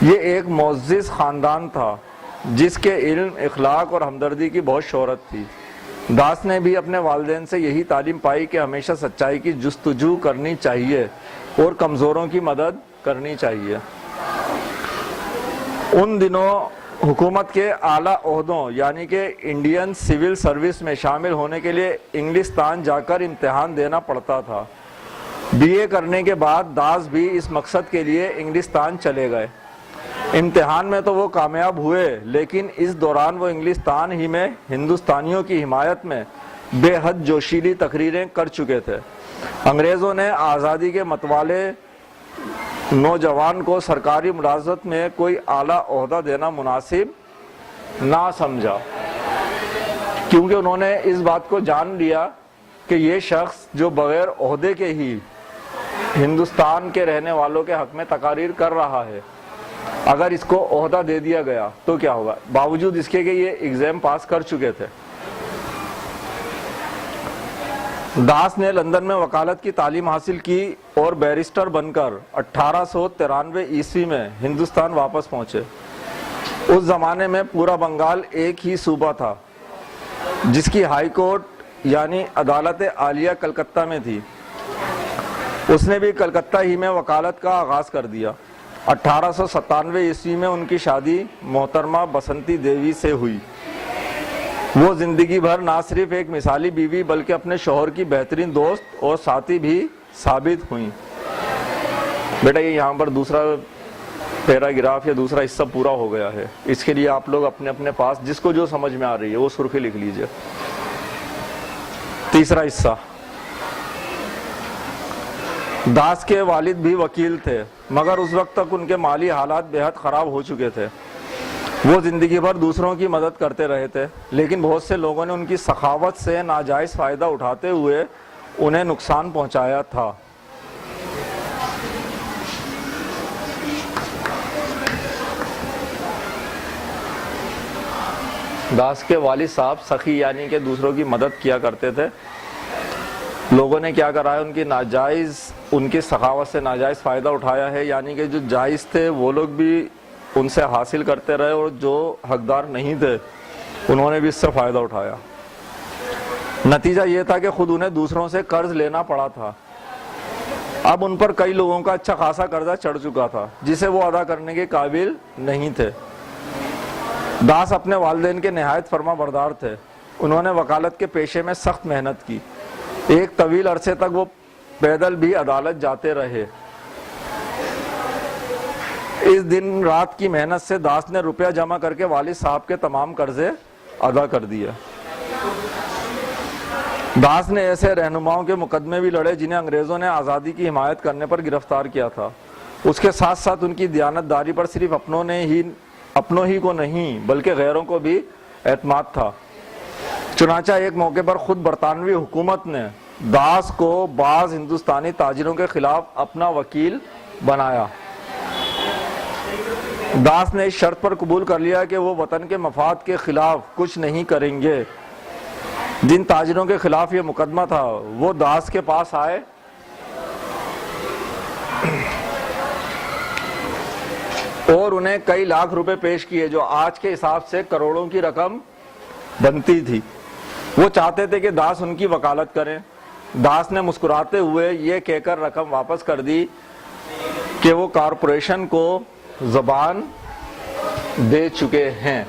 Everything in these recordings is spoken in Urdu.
یہ ایک معزز خاندان تھا جس کے علم، اخلاق اور ہمدردی کی بہت شہرت تھی۔ داس نے بھی اپنے والدین سے یہی تعلیم پائی کہ ہمیشہ سچائی کی جستجو کرنی چاہیے اور کمزوروں کی مدد کرنی چاہیے۔ ان دنوں حکومت کے اعلیٰ عہدوں یعنی کہ انڈین سول سروس میں شامل ہونے کے لیے انگلستان جا کر امتحان دینا پڑتا تھا۔ بی اے کرنے کے بعد داس بھی اس مقصد کے لیے انگلستان چلے گئے۔ امتحان میں تو وہ کامیاب ہوئے، لیکن اس دوران وہ انگلستان ہی میں ہندوستانیوں کی حمایت میں بے حد جوشیلی تقریریں کر چکے تھے۔ انگریزوں نے آزادی کے متوالے نوجوان کو سرکاری ملازمت میں کوئی اعلیٰ عہدہ دینا مناسب نہ سمجھا، کیونکہ انہوں نے اس بات کو جان لیا کہ یہ شخص جو بغیر عہدے کے ہی ہندوستان کے رہنے والوں کے حق میں تقاریر کر رہا ہے، اگر اس کو عہدہ دے دیا گیا تو کیا ہوگا، باوجود اس کے کہ یہ ایگزام پاس کر چکے تھے۔ داس نے لندن میں وکالت کی تعلیم حاصل کی اور بیرسٹر بن کر 1893 عیسوی میں ہندوستان واپس پہنچے۔ اس زمانے میں پورا بنگال ایک ہی صوبہ تھا جس کی ہائی کورٹ یعنی عدالت عالیہ کلکتہ میں تھی۔ اس نے بھی کلکتہ ہی میں وکالت کا آغاز کر دیا۔ 1897 عیسوی میں ان کی شادی محترمہ بسنتی دیوی سے ہوئی۔ وہ زندگی بھر نہ صرف ایک مثالی بیوی بلکہ اپنے شوہر کی بہترین دوست اور ساتھی بھی ثابت ہوئیں۔ بیٹا یہ یہاں پر دوسرا پیراگراف یا دوسرا حصہ پورا ہو گیا ہے، اس کے لیے آپ لوگ اپنے اپنے پاس جس کو جو سمجھ میں آ رہی ہے وہ سرخی لکھ لیجئے۔ تیسرا حصہ، داس کے والد بھی وکیل تھے، مگر اس وقت تک ان کے مالی حالات بے حد خراب ہو چکے تھے۔ وہ زندگی بھر دوسروں کی مدد کرتے رہے تھے، لیکن بہت سے لوگوں نے ان کی سخاوت سے ناجائز فائدہ اٹھاتے ہوئے انہیں نقصان پہنچایا تھا۔ داس کے والد صاحب سخی یعنی کہ دوسروں کی مدد کیا کرتے تھے۔ لوگوں نے کیا کرا ہے، ان کی سخاوت سے ناجائز فائدہ اٹھایا ہے، یعنی کہ جو جائز تھے وہ لوگ بھی ان سے حاصل کرتے رہے اور جو حقدار نہیں تھے انہوں نے بھی اس سے فائدہ اٹھایا۔ نتیجہ یہ تھا کہ خود انہیں دوسروں سے قرض لینا پڑا تھا۔ اب ان پر کئی لوگوں کا اچھا خاصا قرضہ چڑھ چکا تھا جسے وہ ادا کرنے کے قابل نہیں تھے۔ داس اپنے والدین کے نہایت فرما بردار تھے۔ انہوں نے وکالت کے پیشے میں سخت محنت کی۔ ایک طویل عرصے تک وہ پیدل بھی عدالت جاتے رہے۔ اس دن رات کی محنت سے داس نے روپیہ جمع کر کے والد صاحب کے تمام قرضے ادا کر دیے۔ داس نے ایسے رہنماؤں کے مقدمے بھی لڑے جنہیں انگریزوں نے آزادی کی حمایت کرنے پر گرفتار کیا تھا۔ اس کے ساتھ ساتھ ان کی دیانت داری پر صرف اپنوں ہی کو نہیں بلکہ غیروں کو بھی اعتماد تھا۔ چنانچہ ایک موقع پر خود برطانوی حکومت نے داس کو بعض ہندوستانی تاجروں کے خلاف اپنا وکیل بنایا۔ داس نے اس شرط پر قبول کر لیا کہ وہ وطن کے مفاد کے خلاف کچھ نہیں کریں گے۔ جن تاجروں کے خلاف یہ مقدمہ تھا وہ داس کے پاس آئے اور انہیں کئی لاکھ روپے پیش کیے جو آج کے حساب سے کروڑوں کی رقم بنتی تھی۔ وہ چاہتے تھے کہ داس ان کی وکالت کریں۔ داس نے مسکراتے ہوئے یہ کہہ کر رقم واپس کر دی کہ وہ کارپوریشن کو زبان دے چکے ہیں۔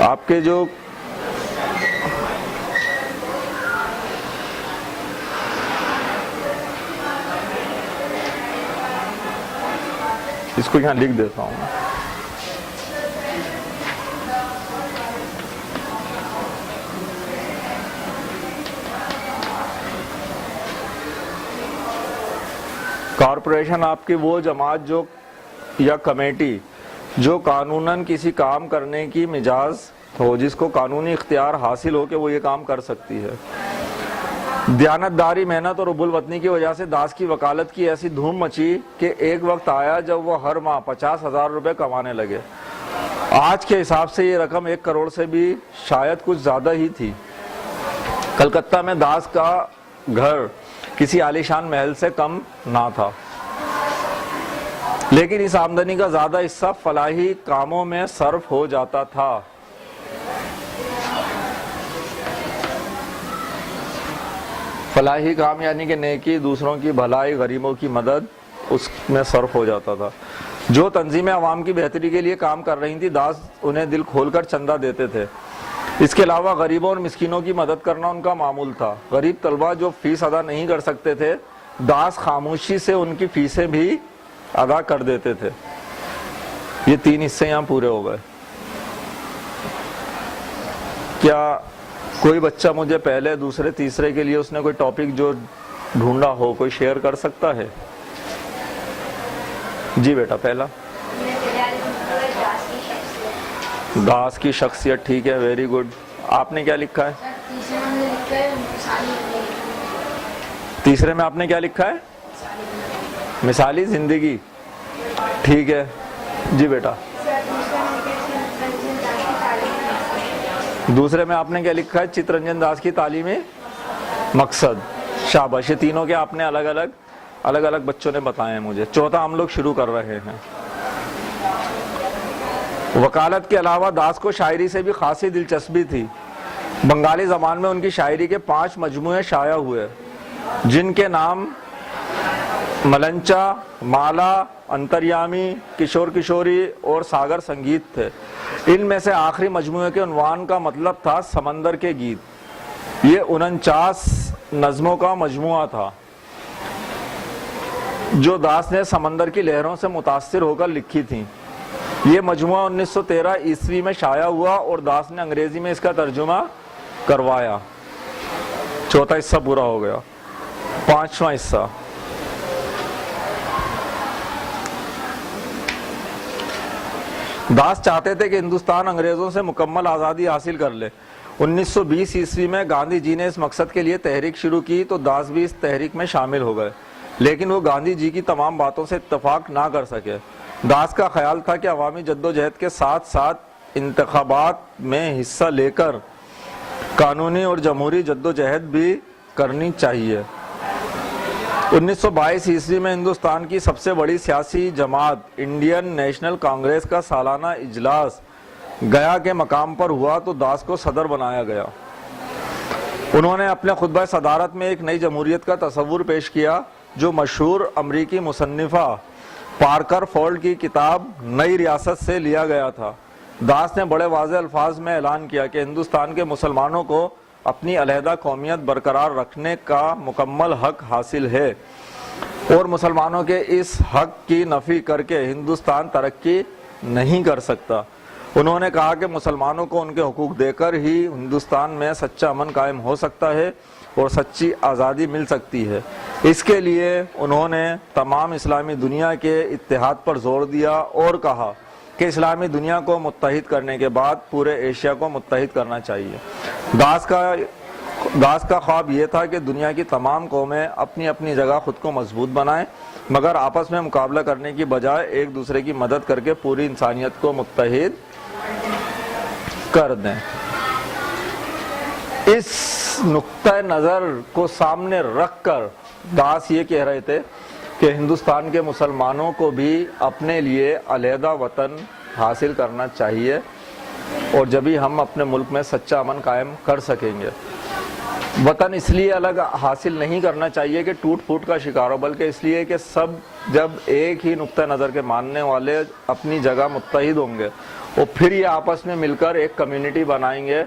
آپ کے جو اس کو یہاں لکھ دیتا ہوں میں۔ کارپوریشن آپ کی وہ جماعت جو یا کمیٹی جو قانوناً کسی کام کرنے کی مجاز ہو، جس کو قانونی اختیار حاصل ہو کہ وہ یہ کام کر سکتی ہے۔ دیانتداری، محنت اور حب الوطنی کی وجہ سے داس کی وکالت کی ایسی دھوم مچی کہ ایک وقت آیا جب وہ ہر ماہ 50,000 روپے کمانے لگے۔ آج کے حساب سے یہ رقم 1 کروڑ سے بھی شاید کچھ زیادہ ہی تھی۔ کلکتہ میں داس کا گھر کسی عالیشان محل سے کم نہ تھا، لیکن اس آمدنی کا زیادہ حصہ فلاحی کاموں میں صرف ہو جاتا تھا۔ فلاحی کام یعنی کہ نیکی، دوسروں کی بھلائی، غریبوں کی مدد، اس میں صرف ہو جاتا تھا۔ جو تنظیمیں عوام کی بہتری کے لیے کام کر رہی تھیں، داس انہیں دل کھول کر چندہ دیتے تھے۔ اس کے علاوہ غریبوں اور مسکینوں کی مدد کرنا ان کا معمول تھا۔ غریب طلبہ جو فیس ادا نہیں کر سکتے تھے، داس خاموشی سے ان کی فیسیں بھی ادا کر دیتے تھے۔ یہ 3 حصے یہاں پورے ہو گئے۔ کیا کوئی بچہ مجھے پہلے، دوسرے، تیسرے کے لیے اس نے کوئی ٹاپک جو ڈھونڈا ہو کوئی شیئر کر سکتا ہے؟ جی بیٹا، پہلا داس کی شخصیت، ٹھیک ہے، ویری گڈ۔ آپ نے کیا لکھا ہے؟ تیسرے میں آپ نے کیا لکھا ہے؟ مثالی زندگی، ٹھیک ہے جی بیٹا۔ دوسرے میں آپ نے کیا لکھا ہے؟ چترنجن داس کی تعلیمی مقصد، شاباش۔ یہ تینوں کے آپ نے الگ الگ بچوں نے بتائے ہیں مجھے۔ چوتھا ہم لوگ شروع کر رہے ہیں۔ وکالت کے علاوہ داس کو شاعری سے بھی خاصی دلچسپی تھی۔ بنگالی زبان میں ان کی شاعری کے 5 مجموعے شائع ہوئے، جن کے نام ملنچا، مالا، انتریامی، کشور کشوری اور ساگر سنگیت تھے۔ ان میں سے آخری مجموعے کے عنوان کا مطلب تھا سمندر کے گیت۔ یہ 49 نظموں کا مجموعہ تھا جو داس نے سمندر کی لہروں سے متاثر ہو کر لکھی تھیں۔ یہ مجموعہ 1913 عیسوی میں شائع ہوا اور داس نے انگریزی میں اس کا ترجمہ کروایا۔ چوتھا حصہ پورا ہو گیا۔ 5واں حصہ، داس چاہتے تھے کہ ہندوستان انگریزوں سے مکمل آزادی حاصل کر لے۔ 1920 عیسوی میں گاندھی جی نے اس مقصد کے لیے تحریک شروع کی تو داس بھی اس تحریک میں شامل ہو گئے، لیکن وہ گاندھی جی کی تمام باتوں سے اتفاق نہ کر سکے۔ داس کا خیال تھا کہ عوامی جدوجہد کے ساتھ ساتھ انتخابات میں حصہ لے کر قانونی اور جمہوری جدوجہد بھی کرنی چاہیے۔ 1922 عیسوی میں ہندوستان کی سب سے بڑی سیاسی جماعت انڈین نیشنل کانگریس کا سالانہ اجلاس گیا کے مقام پر ہوا تو داس کو صدر بنایا گیا۔ انہوں نے اپنے خطبہ صدارت میں ایک نئی جمہوریت کا تصور پیش کیا جو مشہور امریکی مصنفہ پارکر فولڈ کی کتاب نئی ریاست سے لیا گیا تھا۔ داس نے بڑے واضح الفاظ میں اعلان کیا کہ ہندوستان کے مسلمانوں کو اپنی علیحدہ قومیت برقرار رکھنے کا مکمل حق حاصل ہے اور مسلمانوں کے اس حق کی نفی کر کے ہندوستان ترقی نہیں کر سکتا۔ انہوں نے کہا کہ مسلمانوں کو ان کے حقوق دے کر ہی ہندوستان میں سچا امن قائم ہو سکتا ہے اور سچی آزادی مل سکتی ہے۔ اس کے لیے انہوں نے تمام اسلامی دنیا کے اتحاد پر زور دیا اور کہا کہ اسلامی دنیا کو متحد کرنے کے بعد پورے ایشیا کو متحد کرنا چاہیے۔ داس کا خواب یہ تھا کہ دنیا کی تمام قومیں اپنی اپنی جگہ خود کو مضبوط بنائیں مگر آپس میں مقابلہ کرنے کی بجائے ایک دوسرے کی مدد کر کے پوری انسانیت کو متحد کر دیں۔ اس نقطہ نظر کو سامنے رکھ کر داس یہ کہہ رہے تھے کہ ہندوستان کے مسلمانوں کو بھی اپنے لیے علیحدہ وطن حاصل کرنا چاہیے اور جبھی ہم اپنے ملک میں سچا امن قائم کر سکیں گے۔ وطن اس لیے الگ حاصل نہیں کرنا چاہیے کہ ٹوٹ پھوٹ کا شکار ہو، بلکہ اس لیے کہ سب جب ایک ہی نقطہ نظر کے ماننے والے اپنی جگہ متحد ہوں گے اور پھر یہ آپس میں مل کر ایک کمیونٹی بنائیں گے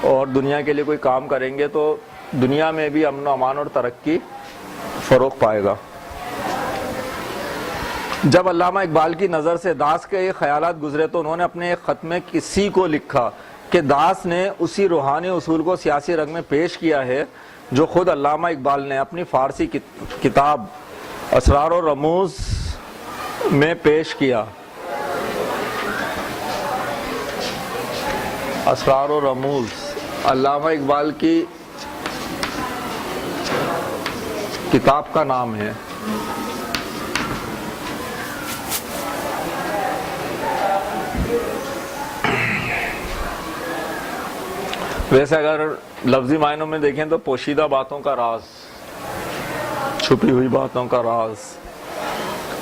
اور دنیا کے لیے کوئی کام کریں گے تو دنیا میں بھی امن و امان اور ترقی فروغ پائے گا۔ جب علامہ اقبال کی نظر سے داس کے یہ خیالات گزرے تو انہوں نے اپنے ایک خط میں کسی کو لکھا کہ داس نے اسی روحانی اصول کو سیاسی رنگ میں پیش کیا ہے جو خود علامہ اقبال نے اپنی فارسی کتاب اسرار و رموز میں پیش کیا۔ اسرار و رموز علامہ اقبال کی کتاب کا نام ہے ویسے اگر لفظی معنوں میں دیکھیں تو پوشیدہ باتوں کا راز، چھپی ہوئی باتوں کا راز،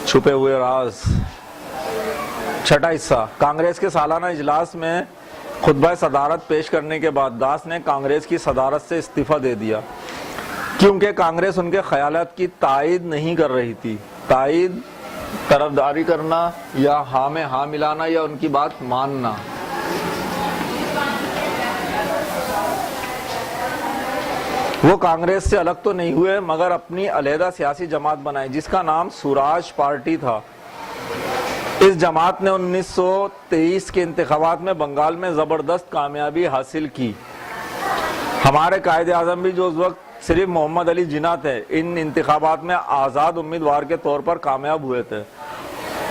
چھپے ہوئے راز۔ چھٹا حصہ، کانگریس کے سالانہ اجلاس میں خطبہ صدارت پیش کرنے کے بعد داس نے کانگریس کی صدارت سے استعفیٰ دے دیا کیونکہ کانگریس ان کے خیالات کی تائید نہیں کر رہی تھی۔ تائید، طرفداری کرنا یا ہاں میں ہاں ملانا یا ان کی بات ماننا۔ وہ کانگریس سے الگ تو نہیں ہوئے مگر اپنی علیحدہ سیاسی جماعت بنائی جس کا نام سوراج پارٹی تھا۔ اس جماعت نے 1923 کے انتخابات میں بنگال میں زبردست کامیابی حاصل کی۔ ہمارے قائد اعظم بھی جو اس وقت صرف محمد علی جناح تھے، ان انتخابات میں آزاد امیدوار کے طور پر کامیاب ہوئے تھے۔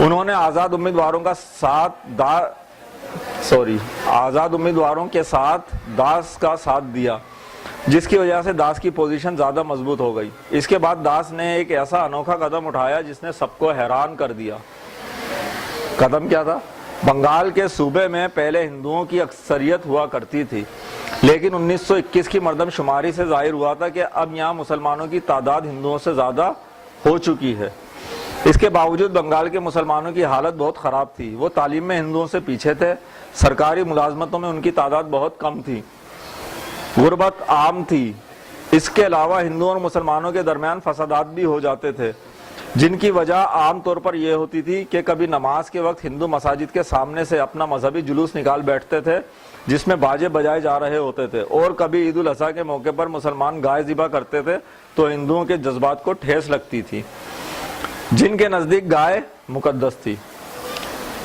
انہوں نے آزاد امیدواروں کے ساتھ داس کا ساتھ دیا جس کی وجہ سے داس کی پوزیشن زیادہ مضبوط ہو گئی۔ اس کے بعد داس نے ایک ایسا انوکھا قدم اٹھایا جس نے سب کو حیران کر دیا۔ قدم کیا تھا؟ بنگال کے صوبے میں پہلے ہندوؤں کی اکثریت ہوا کرتی تھی، لیکن 1921 کی مردم شماری سے ظاہر ہوا تھا کہ اب یہاں مسلمانوں کی تعداد ہندوؤں سے زیادہ ہو چکی ہے۔ اس کے باوجود بنگال کے مسلمانوں کی حالت بہت خراب تھی۔ وہ تعلیم میں ہندوؤں سے پیچھے تھے، سرکاری ملازمتوں میں ان کی تعداد بہت کم تھی، غربت عام تھی۔ اس کے علاوہ ہندوؤں اور مسلمانوں کے درمیان فسادات بھی ہو جاتے تھے جن کی وجہ عام طور پر یہ ہوتی تھی کہ کبھی نماز کے وقت ہندو مساجد کے سامنے سے اپنا مذہبی جلوس نکال بیٹھتے تھے جس میں باجے بجائے جا رہے ہوتے تھے، اور کبھی عید الاضحیٰ کے موقع پر مسلمان گائے ذبح کرتے تھے تو ہندوؤں کے جذبات کو ٹھیس لگتی تھی جن کے نزدیک گائے مقدس تھی۔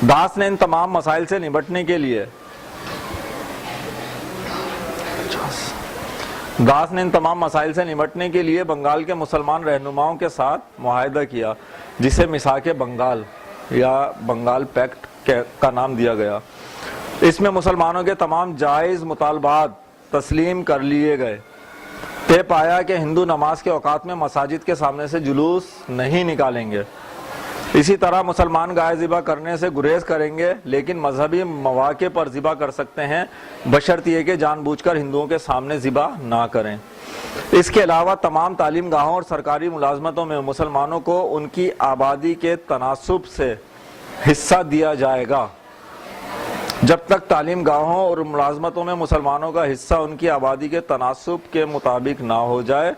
داس نے ان تمام مسائل سے نمٹنے کے لیے بنگال کے مسلمان رہنماؤں کے ساتھ معاہدہ کیا جسے میثاق بنگال یا بنگال پیکٹ کا نام دیا گیا۔ اس میں مسلمانوں کے تمام جائز مطالبات تسلیم کر لیے گئے۔ طے پایا کہ ہندو نماز کے اوقات میں مساجد کے سامنے سے جلوس نہیں نکالیں گے۔ اسی طرح مسلمان گائے ذبح کرنے سے گریز کریں گے لیکن مذہبی مواقع پر ذبح کر سکتے ہیں بشرط یہ کہ جان بوجھ کر ہندوؤں کے سامنے ذبح نہ کریں۔ اس کے علاوہ تمام تعلیم گاہوں اور سرکاری ملازمتوں میں مسلمانوں کو ان کی آبادی کے تناسب سے حصہ دیا جائے گا۔ جب تک تعلیم گاہوں اور ملازمتوں میں مسلمانوں کا حصہ ان کی آبادی کے تناسب کے مطابق نہ ہو جائے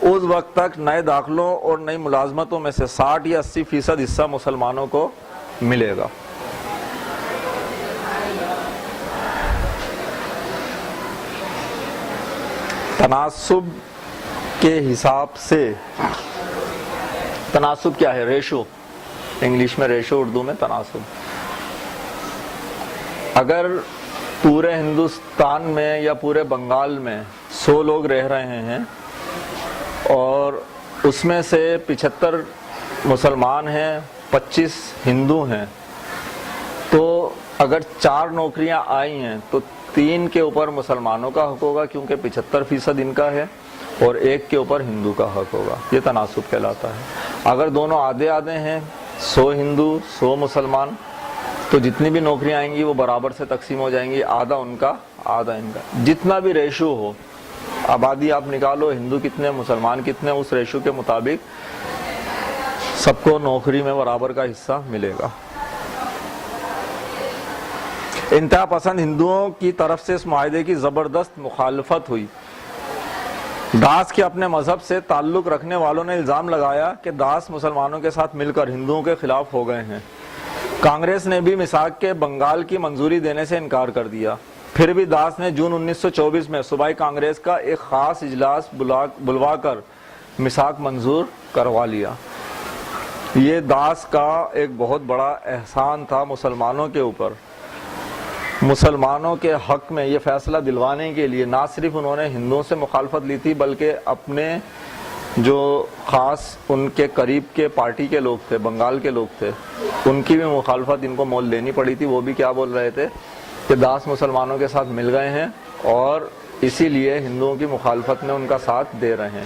اس وقت تک نئے داخلوں اور نئی ملازمتوں میں سے 60 یا 80% حصہ مسلمانوں کو ملے گا۔ تناسب کے حساب سے، تناسب کیا ہے؟ ریشو، انگلش میں ریشو، اردو میں تناسب۔ اگر پورے ہندوستان میں یا پورے بنگال میں 100 لوگ رہ رہے ہیں اور اس میں سے 75 مسلمان ہیں، 25 ہندو ہیں، تو اگر 4 نوکریاں آئی ہیں تو 3 کے اوپر مسلمانوں کا حق ہوگا کیونکہ 75% ان کا ہے، اور 1 کے اوپر ہندو کا حق ہوگا۔ یہ تناسب کہلاتا ہے۔ اگر دونوں آدھے آدھے ہیں، 100 ہندو 100 مسلمان، تو جتنی بھی نوکریاں آئیں گی وہ برابر سے تقسیم ہو جائیں گی، آدھا ان کا آدھا ان کا۔ جتنا بھی ریشو ہو، آبادی آپ نکالو، ہندو کتنے مسلمان کتنے، اس ریشو کے مطابق سب کو نوکری میں برابر کا حصہ ملے گا۔ انتہا پسند ہندوؤں کی طرف سے اس معاہدے کی زبردست مخالفت ہوئی۔ داس کے اپنے مذہب سے تعلق رکھنے والوں نے الزام لگایا کہ داس مسلمانوں کے ساتھ مل کر ہندوؤں کے خلاف ہو گئے ہیں۔ کانگریس نے بھی میثاق کے بنگال کی منظوری دینے سے انکار کر دیا۔ پھر بھی داس نے جون 1924 میں صوبائی کانگریس کا ایک خاص اجلاس بلوا کر میثاق منظور کروا لیا۔ یہ داس کا ایک بہت بڑا احسان تھا مسلمانوں کے اوپر۔ مسلمانوں کے حق میں یہ فیصلہ دلوانے کے لیے نہ صرف انہوں نے ہندوؤں سے مخالفت لی تھی بلکہ اپنے جو خاص ان کے قریب کے پارٹی کے لوگ تھے، بنگال کے لوگ تھے، ان کی بھی مخالفت ان کو مول لینی پڑی تھی۔ وہ بھی کیا بول رہے تھے کہ داس مسلمانوں کے ساتھ مل گئے ہیں اور اسی لیے ہندوؤں کی مخالفت میں ان کا ساتھ دے رہے ہیں۔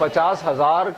50,000